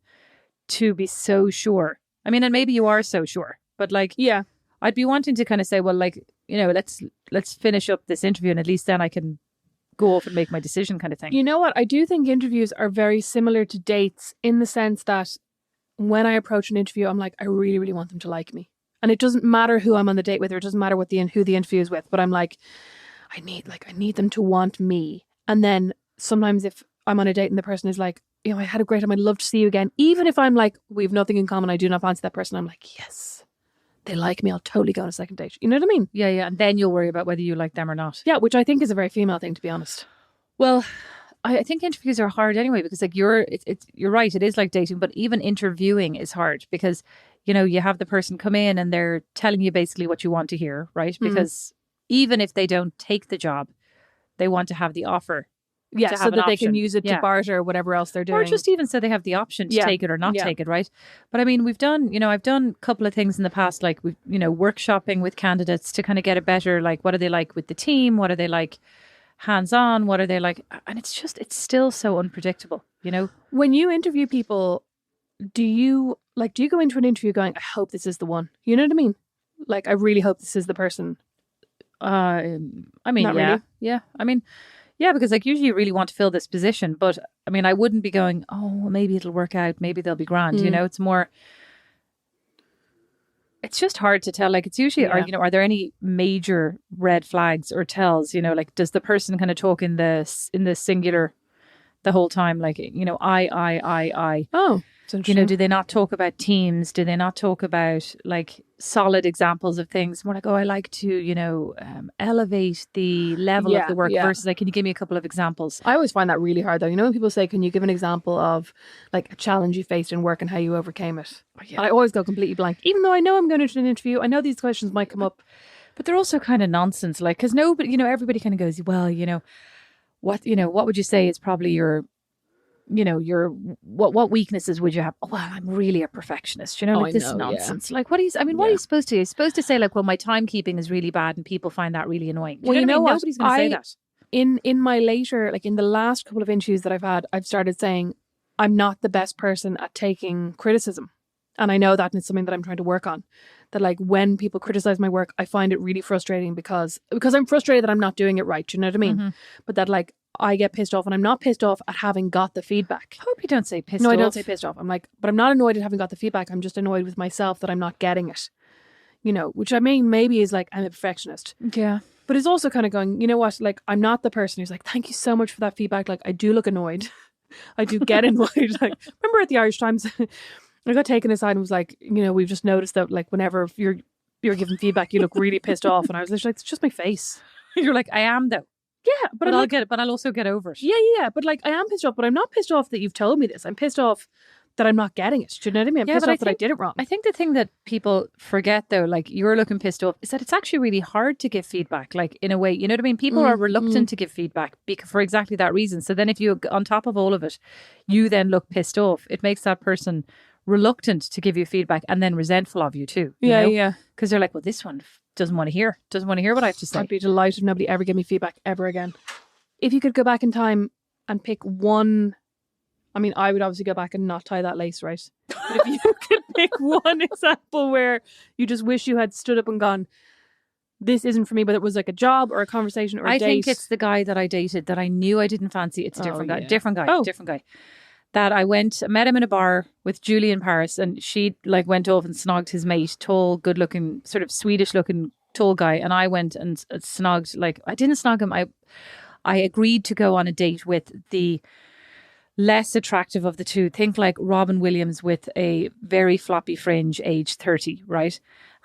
Speaker 1: to be so sure. I mean, and maybe you are so sure, but like, I'd be wanting to kind of say, well, like, you know, let's finish up this interview and at least then I can go off and make my decision kind of thing.
Speaker 2: You know what? I do think interviews are very similar to dates in the sense that when I approach an interview, I'm like, I really, really want them to like me. And it doesn't matter who I'm on the date with, or it doesn't matter who the interview is with, but I'm like, I need them to want me. And then sometimes if I'm on a date and the person is like, you know, I had a great time, I'd love to see you again. Even if I'm like, we have nothing in common, I do not fancy that person, I'm like, yes, they like me, I'll totally go on a second date. You know what I mean?
Speaker 1: Yeah. And then you'll worry about whether you like them or not.
Speaker 2: Yeah, which I think is a very female thing, to be honest.
Speaker 1: Well, I think interviews are hard anyway, because like you're right, it is like dating, but even interviewing is hard because, you know, you have the person come in and they're telling you basically what you want to hear, right? Because even if they don't take the job, they want to have the offer.
Speaker 2: Yeah, so that they can use it to barter or whatever else they're doing.
Speaker 1: Or just even so they have the option to take it or not take it, right? But I mean, I've done a couple of things in the past, like we've, workshopping with candidates to kind of get a better, like, what are they like with the team? What are they like? hands-on? What are they like? And it's still so unpredictable, you know?
Speaker 2: When you interview people, do you go into an interview going, I hope this is the one? You know what I mean? Like, I really hope this is the person.
Speaker 1: I mean,
Speaker 2: Not
Speaker 1: yeah.
Speaker 2: really.
Speaker 1: Yeah. I mean, yeah, because like usually you really want to fill this position, but I mean, I wouldn't be going, oh, well, maybe it'll work out. Maybe they'll be grand. You know, it's more, it's just hard to tell. Like it's usually, are there any major red flags or tells, you know, like does the person kind of talk in the singular the whole time? Like, you know, I.
Speaker 2: Oh,
Speaker 1: you know, do they not talk about teams? Do they not talk about like solid examples of things? More like, oh, I like to, you know, elevate the level of the work versus like, can you give me a couple of examples?
Speaker 2: I always find that really hard though. You know, when people say, can you give an example of like a challenge you faced in work and how you overcame it? And I always go completely blank, even though I know I'm going into an interview. I know these questions might come up,
Speaker 1: but they're also kind of nonsense. Like, because nobody, you know, everybody kind of goes, well, you know, what would you say is probably your, you know, what weaknesses would you have? Oh, well, I'm really a perfectionist, you know, like this nonsense. Yeah. Like, what are you supposed to? You're supposed to say like, well, my timekeeping is really bad and people find that really annoying. Well, you know what? Nobody's going to say that.
Speaker 2: In my later, like in the last couple of interviews that I've had, I've started saying I'm not the best person at taking criticism. And I know that, and it's something that I'm trying to work on. That like when people criticize my work, I find it really frustrating because I'm frustrated that I'm not doing it right. Do you know what I mean? Mm-hmm. But that like I get pissed off, and I'm not pissed off at having got the feedback.
Speaker 1: I hope you don't say pissed off.
Speaker 2: No, I don't say pissed off. I'm like, but I'm not annoyed at having got the feedback. I'm just annoyed with myself that I'm not getting it. You know, which I mean, maybe is like I'm a perfectionist.
Speaker 1: Yeah.
Speaker 2: But it's also kind of going, you know what? Like, I'm not the person who's like, thank you so much for that feedback. Like, I do look annoyed. I do get annoyed. Like, remember at the Irish Times, I got taken aside and was like, you know, we've just noticed that like whenever you're giving feedback, you look really pissed off. And I was literally like, it's just my face.
Speaker 1: You're like, I am though.
Speaker 2: Yeah, but
Speaker 1: I'll get it. But I'll also get over it.
Speaker 2: Yeah. But like, I am pissed off. But I'm not pissed off that you've told me this. I'm pissed off that I'm not getting it. Do you know what I mean? I'm pissed off that I did it wrong.
Speaker 1: I think the thing that people forget though, like you're looking pissed off, is that it's actually really hard to give feedback. Like in a way, you know what I mean? People are reluctant to give feedback for exactly that reason. So then if you, on top of all of it, you then look pissed off, it makes that person reluctant to give you feedback and then resentful of you too.
Speaker 2: Yeah.
Speaker 1: Because they're like, well, this one doesn't want to hear what I have to say.
Speaker 2: I'd be delighted if nobody ever gave me feedback ever again. If you could go back in time and pick one, I mean, I would obviously go back and not tie that lace, right? But if you could pick one example where you just wish you had stood up and gone, this isn't for me, but it was like a job or a conversation or a date.
Speaker 1: I think it's the guy that I dated that I knew I didn't fancy. It's a different guy. Different guy. That I met him in a bar with Julie in Paris, and she like went off and snogged his mate, tall, good looking, sort of Swedish looking tall guy. And I went and snogged, like, I didn't snog him. I agreed to go on a date with the less attractive of the two. Think like Robin Williams with a very floppy fringe, age 30, right?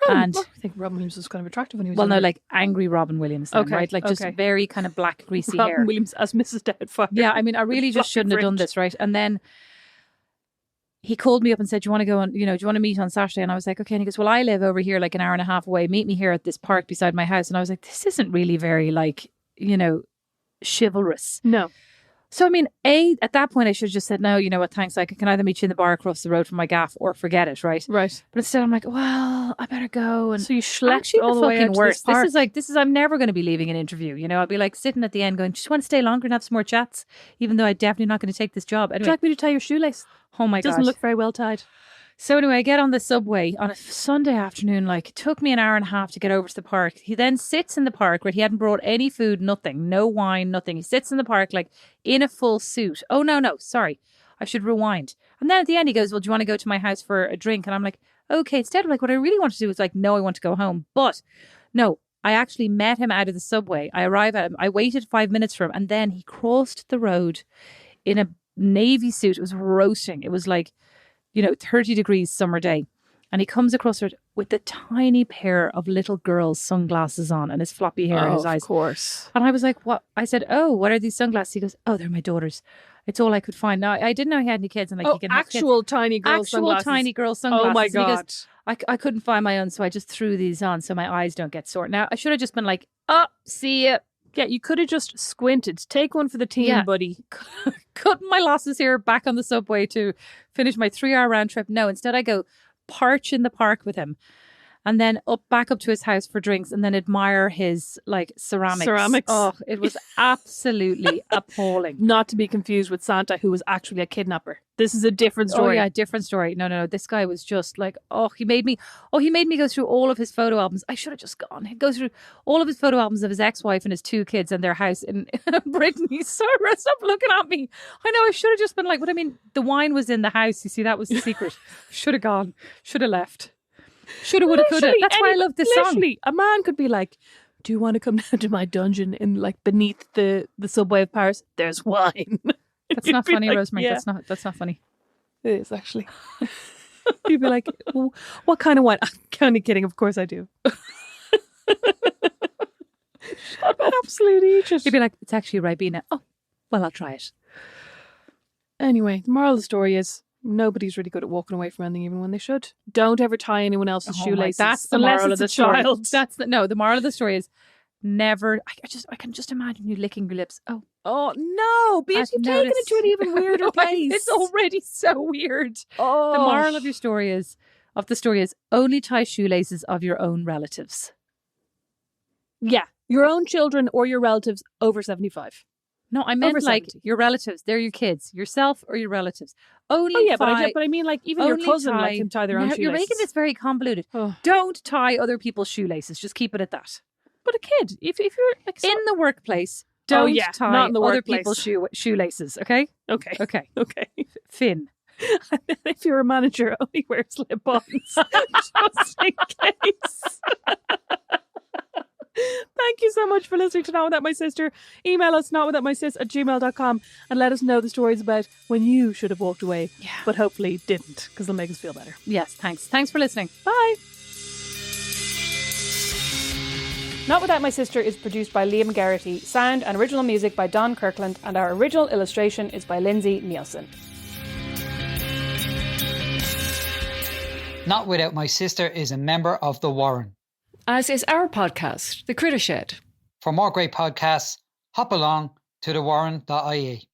Speaker 2: And I think Robin Williams was kind of attractive when he was
Speaker 1: no, like angry Robin Williams then, right? Like just very kind of black, greasy hair.
Speaker 2: Robin Williams as Mrs. Doubtfire.
Speaker 1: Yeah, I mean, I really just shouldn't have done this, right? And then he called me up and said, do you want to go on, do you want to meet on Saturday? And I was like, okay. And he goes, well, I live over here like an hour and a half away. Meet me here at this park beside my house. And I was like, this isn't really very like, chivalrous.
Speaker 2: No.
Speaker 1: So, I mean, at that point, I should have just said, no, you know what, thanks. I can either meet you in the bar across the road from my gaff or forget it, right?
Speaker 2: Right.
Speaker 1: But instead, I'm like, well, I better go. And
Speaker 2: so you schlepped all the way out to this park.
Speaker 1: I'm never going to be leaving an interview. I'll be like sitting at the end going, just want to stay longer and have some more chats, even though I'm definitely not going to take this job. Anyway.
Speaker 2: Would you like me to tie your shoelace?
Speaker 1: Oh my God.
Speaker 2: Doesn't look very well tied.
Speaker 1: So anyway, I get on the subway on a Sunday afternoon, like it took me an hour and a half to get over to the park. He then sits in the park where he hadn't brought any food, nothing, no wine, nothing. He sits in the park like in a full suit. Oh, no, sorry. I should rewind. And then at the end he goes, well, do you want to go to my house for a drink? And I'm like, okay. Instead of like what I really want to do is like, no, I want to go home. But no, I actually met him out of the subway. I arrived at him. I waited 5 minutes for him. And then he crossed the road in a navy suit. It was roasting. It was like, 30 degrees summer day. And he comes across her with the tiny pair of little girl's sunglasses on and his floppy hair and his eyes.
Speaker 2: Of course.
Speaker 1: And I was like, what? I said, oh, what are these sunglasses? He goes, oh, they're my daughter's. It's all I could find. Now, I didn't know he had any kids. And like, he can have
Speaker 2: actual
Speaker 1: kids.
Speaker 2: tiny girl sunglasses.
Speaker 1: Actual tiny girl sunglasses.
Speaker 2: Oh my God.
Speaker 1: And he goes, I couldn't find my own, so I just threw these on so my eyes don't get sore. Now, I should have just been like, oh, see ya.
Speaker 2: Yeah, you could have just squinted. Take one for the team, buddy.
Speaker 1: Cutting my losses here back on the subway to finish my 3-hour round trip. No, instead I go parch in the park with him. and then back up to his house for drinks and then admire his like ceramics. Oh, it was absolutely appalling.
Speaker 2: Not to be confused with Santa, who was actually a kidnapper. This is a different story.
Speaker 1: Oh yeah, different story. No. This guy was just like, he made me go through all of his photo albums. I should have just gone. He'd go through all of his photo albums of his ex-wife and his 2 kids and their house in Brittany. Sarah, stop looking at me. I know I should have just been like, the wine was in the house. You see, that was the secret. Should have gone. Should have left. Should have, would have, could have. That's why I love this song.
Speaker 2: A man could be like, do you want to come down to my dungeon in like beneath the subway of Paris? There's wine.
Speaker 1: That's not funny,
Speaker 2: like,
Speaker 1: Rosemary.
Speaker 2: yeah.
Speaker 1: That's not funny.
Speaker 2: It is actually. You'd be like, what kind of wine? I'm kind of kidding. Of course I do. Absolute idiot.
Speaker 1: You'd be like, it's actually Ribena. Oh, well, I'll try it.
Speaker 2: Anyway, the moral of the story is nobody's really good at walking away from anything, even when they should. Don't ever tie anyone else's shoelaces.
Speaker 1: That's the moral of the story. The moral of the story is never. I can just imagine you licking your lips.
Speaker 2: Oh no! Beatrice, you've taken it to an even weirder place.
Speaker 1: It's already so weird.
Speaker 2: Oh.
Speaker 1: The moral of the story is only tie shoelaces of your own relatives.
Speaker 2: Yeah, your own children or your relatives over 75.
Speaker 1: No, I meant like your relatives. They're your kids, yourself or your relatives.
Speaker 2: But I mean like even your cousin let them tie their own shoelaces.
Speaker 1: You're making this very convoluted.
Speaker 2: Oh.
Speaker 1: Don't tie other people's shoelaces. Just keep it at that.
Speaker 2: But a kid, if you're like
Speaker 1: in the workplace, don't tie
Speaker 2: not in the
Speaker 1: other
Speaker 2: workplace.
Speaker 1: people's shoelaces. Okay.
Speaker 2: Okay.
Speaker 1: Finn.
Speaker 2: If you're a manager, only wear slip-ons just in case. Thank you so much for listening to Not Without My Sister. Email us notwithoutmysis@gmail.com and let us know the stories about when you should have walked away, but hopefully didn't, because they'll make us feel better.
Speaker 1: Yes, thanks. Thanks for listening.
Speaker 2: Bye. Not Without My Sister is produced by Liam Geraghty, sound and original music by Don Kirkland, and our original illustration is by Lindsay Neilson.
Speaker 3: Not Without My Sister is a member of The Warren.
Speaker 4: As is our podcast, The Critter Shed.
Speaker 3: For more great podcasts, hop along to thewarren.ie.